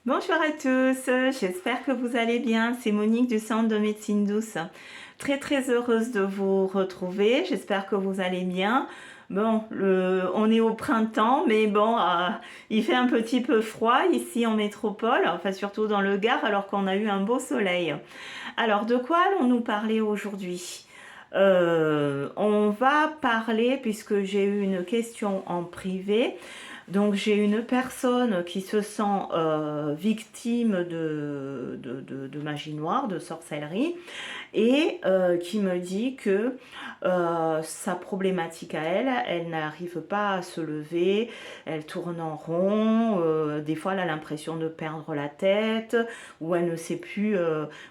Bonjour à tous, j'espère que vous allez bien. C'est Monique du Centre de médecine douce. Très heureuse de vous retrouver. J'espère que vous allez bien. Bon, on est au printemps, mais bon, il fait un petit peu froid ici en métropole, enfin surtout dans le Gard, alors qu'on a eu un beau soleil. Alors, de quoi allons-nous parler aujourd'hui? On va parler, puisque j'ai eu une question en privé, donc j'ai une personne qui se sent victime de magie noire, de sorcellerie, et qui me dit que sa problématique à elle, elle n'arrive pas à se lever, elle tourne en rond, des fois elle a l'impression de perdre la tête, ou elle ne sait plus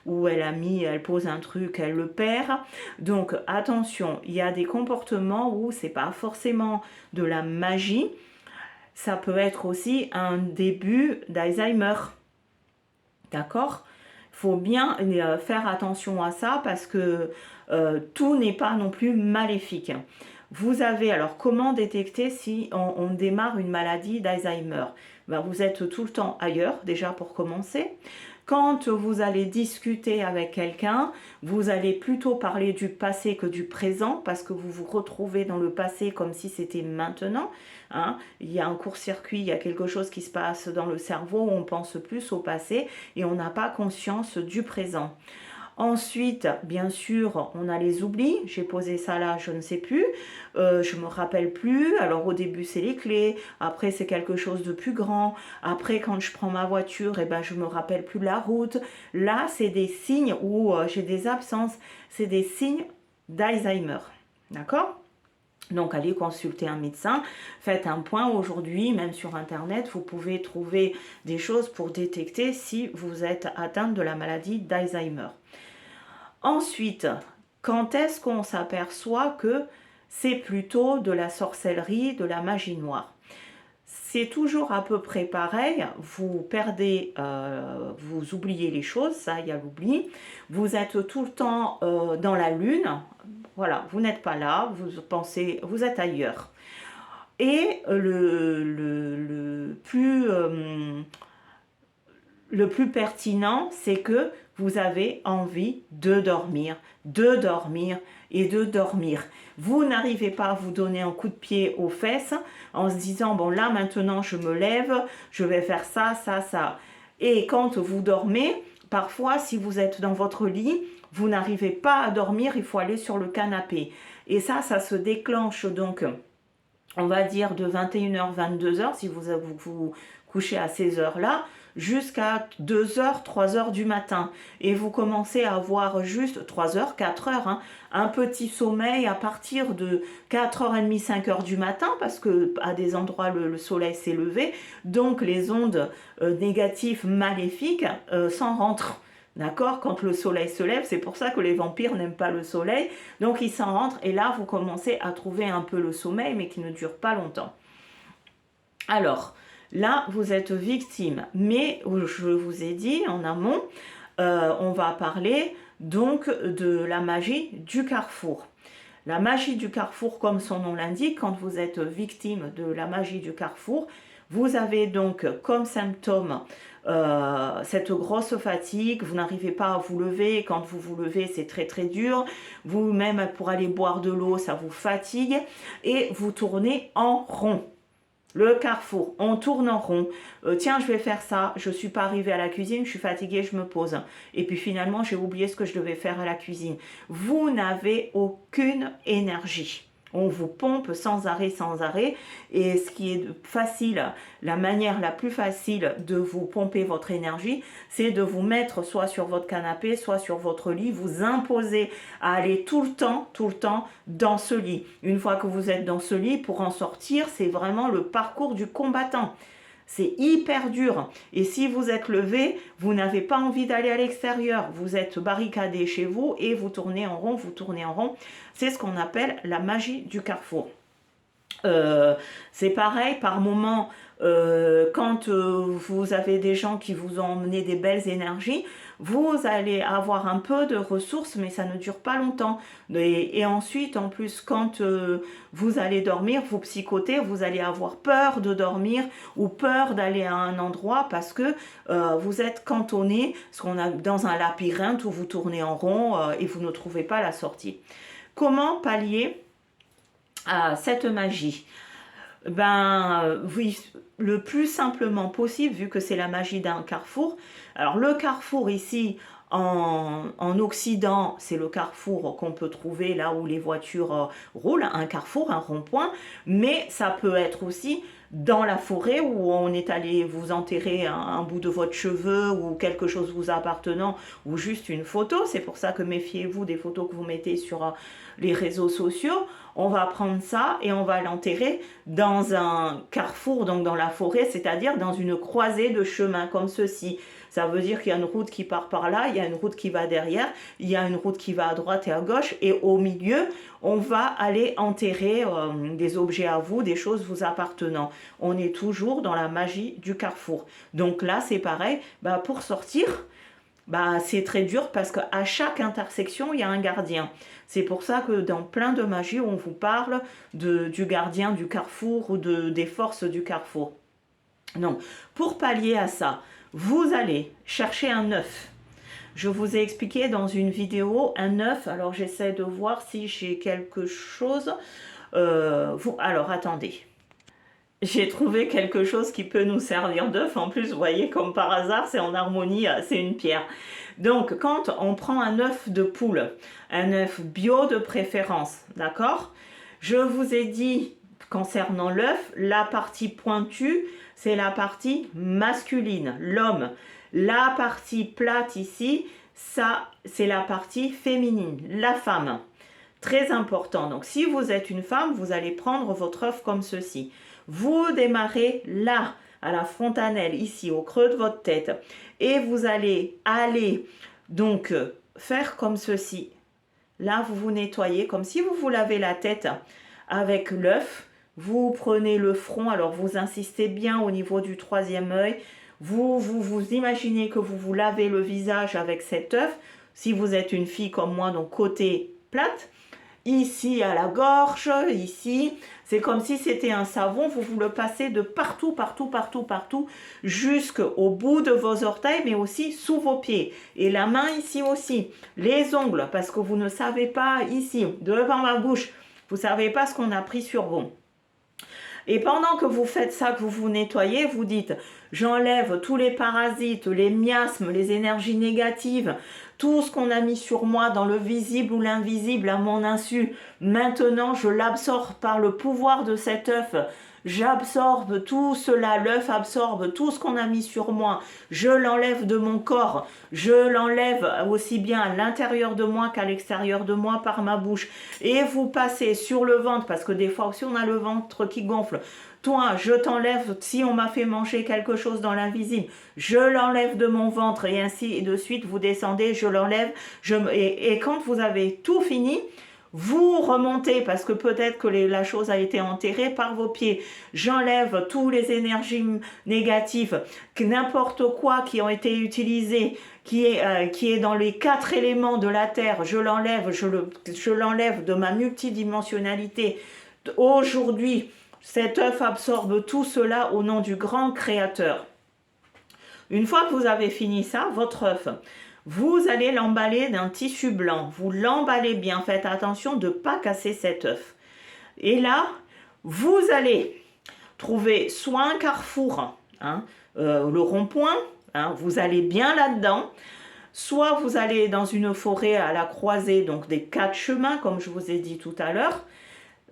où elle a mis, elle pose un truc, elle le perd. Donc attention, il y a des comportements où c'est pas forcément de la magie, ça peut être aussi un début d'Alzheimer. D'accord? Il faut bien faire attention à ça parce que tout n'est pas non plus maléfique. Vous avez alors comment détecter si on démarre une maladie d'Alzheimer? Ben, vous êtes tout le temps ailleurs déjà pour commencer. Quand vous allez discuter avec quelqu'un, vous allez plutôt parler du passé que du présent parce que vous vous retrouvez dans le passé comme si c'était maintenant. Hein. Il y a un court-circuit, il y a quelque chose qui se passe dans le cerveau où on pense plus au passé et on n'a pas conscience du présent. Ensuite, bien sûr, on a les oublis. J'ai posé ça là, je ne sais plus. Je me rappelle plus. Alors au début, c'est les clés. Après, c'est quelque chose de plus grand. Après, quand je prends ma voiture, eh ben, je me rappelle plus de la route. Là, c'est des signes où j'ai des absences. C'est des signes d'Alzheimer. D'accord? Donc allez consulter un médecin, faites un point aujourd'hui, même sur internet, vous pouvez trouver des choses pour détecter si vous êtes atteinte de la maladie d'Alzheimer. Ensuite, quand est-ce qu'on s'aperçoit que c'est plutôt de la sorcellerie, de la magie noire? C'est toujours à peu près pareil, vous perdez, vous oubliez les choses, ça il y a l'oubli, vous êtes tout le temps dans la lune, voilà, vous n'êtes pas là, vous pensez, vous êtes ailleurs. Et le plus pertinent, c'est que vous avez envie de dormir et de dormir. Vous n'arrivez pas à vous donner un coup de pied aux fesses en se disant, bon là maintenant je me lève, je vais faire ça, ça, ça. Et quand vous dormez, parfois si vous êtes dans votre lit, vous n'arrivez pas à dormir, il faut aller sur le canapé. Et ça se déclenche donc, on va dire de 21h, 22h, si vous couchez à ces heures-là, jusqu'à 2h, 3h du matin. Et vous commencez à avoir juste 3h, 4h, hein, un petit sommeil à partir de 4h30, 5h du matin, parce que à des endroits le soleil s'est levé, donc les ondes négatives, maléfiques s'en rentrent. D'accord? Quand le soleil se lève, c'est pour ça que les vampires n'aiment pas le soleil. Donc ils s'en rentrent et là, vous commencez à trouver un peu le sommeil, mais qui ne dure pas longtemps. Alors, là, vous êtes victime. Mais je vous ai dit en amont, on va parler donc de la magie du carrefour. La magie du carrefour, comme son nom l'indique, quand vous êtes victime de la magie du carrefour, vous avez donc comme symptôme cette grosse fatigue, vous n'arrivez pas à vous lever, quand vous vous levez c'est très dur, vous-même pour aller boire de l'eau ça vous fatigue et vous tournez en rond. Le carrefour, on tourne en rond. Tiens, je vais faire ça. Je suis pas arrivée à la cuisine, je suis fatiguée, je me pose. Et puis finalement, j'ai oublié ce que je devais faire à la cuisine. Vous n'avez aucune énergie. On vous pompe sans arrêt, sans arrêt. Et ce qui est facile, la manière la plus facile de vous pomper votre énergie, c'est de vous mettre soit sur votre canapé, soit sur votre lit, vous imposer à aller tout le temps dans ce lit. Une fois que vous êtes dans ce lit, pour en sortir, c'est vraiment le parcours du combattant. C'est hyper dur. Et si vous êtes levé, vous n'avez pas envie d'aller à l'extérieur. Vous êtes barricadé chez vous et vous tournez en rond, vous tournez en rond. C'est ce qu'on appelle la magie du carrefour. C'est pareil, par moment, quand vous avez des gens qui vous ont emmené des belles énergies, vous allez avoir un peu de ressources, mais ça ne dure pas longtemps. Et ensuite, en plus, quand vous allez dormir, vous psychotez, vous allez avoir peur de dormir ou peur d'aller à un endroit parce que vous êtes cantonné dans un labyrinthe où vous tournez en rond et vous ne trouvez pas la sortie. Comment pallier à cette magie? Ben oui, le plus simplement possible, vu que c'est la magie d'un carrefour. Alors le carrefour ici, en Occident, c'est le carrefour qu'on peut trouver là où les voitures roulent, un carrefour, un rond-point, mais ça peut être aussi dans la forêt où on est allé vous enterrer un bout de votre cheveu ou quelque chose vous appartenant ou juste une photo. C'est pour ça que méfiez-vous des photos que vous mettez sur les réseaux sociaux. On va prendre ça et on va l'enterrer dans un carrefour, donc dans la forêt, c'est-à-dire dans une croisée de chemins comme ceci. Ça veut dire qu'il y a une route qui part par là, il y a une route qui va derrière, il y a une route qui va à droite et à gauche, et au milieu, on va aller enterrer des objets à vous, des choses vous appartenant. On est toujours dans la magie du carrefour. Donc là, c'est pareil, pour sortir, c'est très dur parce qu'à chaque intersection, il y a un gardien. C'est pour ça que dans plein de magies, on vous parle du gardien du carrefour ou des forces du carrefour. Donc, pour pallier à ça, vous allez chercher un œuf. Je vous ai expliqué dans une vidéo un œuf. Alors, j'essaie de voir si j'ai quelque chose. Alors, attendez. J'ai trouvé quelque chose qui peut nous servir d'œuf. En plus, vous voyez, comme par hasard, c'est en harmonie, c'est une pierre. Donc, quand on prend un œuf de poule, un œuf bio de préférence, d'accord? Je vous ai dit, concernant l'œuf, la partie pointue, c'est la partie masculine, l'homme. La partie plate ici, ça, c'est la partie féminine, la femme. Très important. Donc, si vous êtes une femme, vous allez prendre votre œuf comme ceci. Vous démarrez là, à la fontanelle, ici, au creux de votre tête. Et vous allez donc faire comme ceci. Là, vous vous nettoyez comme si vous vous lavez la tête avec l'œuf. Vous prenez le front, alors vous insistez bien au niveau du troisième œil. Vous imaginez que vous vous lavez le visage avec cet œuf. Si vous êtes une fille comme moi, donc côté plate. Ici à la gorge, ici, c'est comme si c'était un savon, vous le passez de partout, jusqu'au bout de vos orteils, mais aussi sous vos pieds. Et la main ici aussi, les ongles, parce que vous ne savez pas ici, devant ma bouche, vous ne savez pas ce qu'on a pris sur vous. Et pendant que vous faites ça, que vous vous nettoyez, vous dites « J'enlève tous les parasites, les miasmes, les énergies négatives, tout ce qu'on a mis sur moi dans le visible ou l'invisible à mon insu. Maintenant, je l'absorbe par le pouvoir de cet œuf. J'absorbe tout cela, l'œuf absorbe tout ce qu'on a mis sur moi. Je l'enlève de mon corps. Je l'enlève aussi bien à l'intérieur de moi qu'à l'extérieur de moi par ma bouche. Et vous passez sur le ventre, parce que des fois aussi on a le ventre qui gonfle. Toi, je t'enlève, si on m'a fait manger quelque chose dans l'invisible, je l'enlève de mon ventre et ainsi de suite, vous descendez, je l'enlève. Et quand vous avez tout fini, vous remontez parce que peut-être que la chose a été enterrée par vos pieds. J'enlève toutes les énergies négatives, n'importe quoi qui ont été utilisées, qui est dans les 4 éléments de la terre. Je l'enlève, je l'enlève de ma multidimensionnalité. Aujourd'hui, cet œuf absorbe tout cela au nom du grand créateur. Une fois que vous avez fini ça, votre œuf, vous allez l'emballer d'un tissu blanc. Vous l'emballez bien, faites attention de ne pas casser cet œuf. Et là, vous allez trouver soit un carrefour, le rond-point, vous allez bien là-dedans, soit vous allez dans une forêt à la croisée, donc des 4 chemins, comme je vous ai dit tout à l'heure.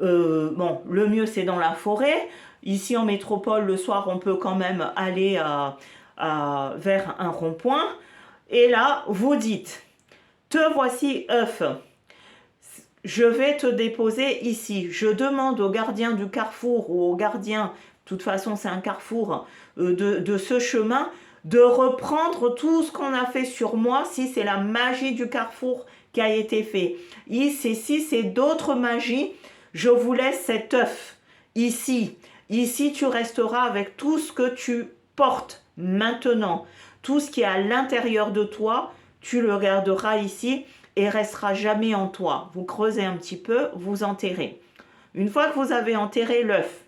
Le mieux c'est dans la forêt. Ici en métropole, le soir, on peut quand même aller vers un rond-point. Et là, vous dites, te voici œuf. Je vais te déposer ici. Je demande au gardien du carrefour ou au gardien, de toute façon c'est un carrefour, de ce chemin, de reprendre tout ce qu'on a fait sur moi, si c'est la magie du carrefour qui a été fait. Si c'est d'autres magies, je vous laisse cet œuf ici. Ici, tu resteras avec tout ce que tu portes maintenant. Tout ce qui est à l'intérieur de toi, tu le garderas ici et restera jamais en toi. Vous creusez un petit peu, vous enterrez. Une fois que vous avez enterré l'œuf,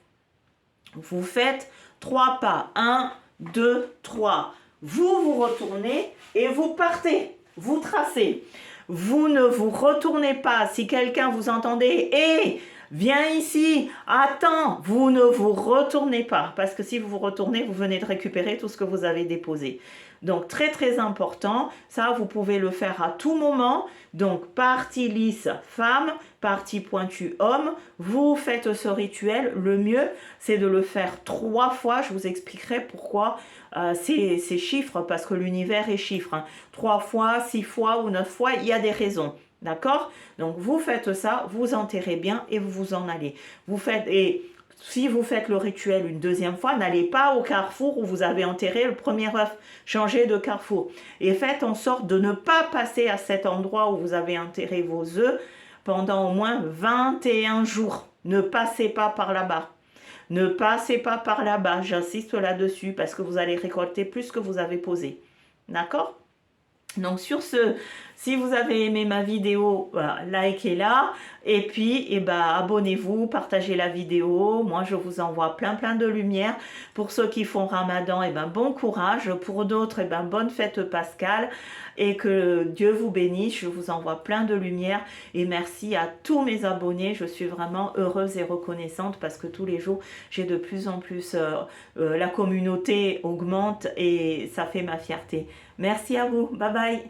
vous faites 3 pas. 1, 2, 3. Vous vous retournez et vous partez. Vous tracez. Vous ne vous retournez pas. Si quelqu'un vous entendez, hé, viens ici, attends, vous ne vous retournez pas. Parce que si vous vous retournez, vous venez de récupérer tout ce que vous avez déposé. Donc, très, très important. Ça, vous pouvez le faire à tout moment. Donc, partie lisse, femme, partie pointue, homme. Vous faites ce rituel. Le mieux, c'est de le faire 3 fois. Je vous expliquerai pourquoi ces chiffres, parce que l'univers est chiffre. 3 fois, 6 fois ou 9 fois, il y a des raisons. D'accord? Donc, vous faites ça, vous enterrez bien et vous vous en allez. Vous faites... Si vous faites le rituel une deuxième fois, n'allez pas au carrefour où vous avez enterré le premier œuf. Changez de carrefour. Et faites en sorte de ne pas passer à cet endroit où vous avez enterré vos œufs pendant au moins 21 jours. Ne passez pas par là-bas. Ne passez pas par là-bas. J'insiste là-dessus parce que vous allez récolter plus que vous avez posé. D'accord ? Donc sur ce, si vous avez aimé ma vidéo, likez-la et puis abonnez-vous, partagez la vidéo. Moi je vous envoie plein de lumière. Pour ceux qui font Ramadan, bon courage. Pour d'autres, bonne fête Pascale et que Dieu vous bénisse. Je vous envoie plein de lumière et merci à tous mes abonnés. Je suis vraiment heureuse et reconnaissante parce que tous les jours j'ai de plus en plus, la communauté augmente et ça fait ma fierté. Merci à vous. Bye bye.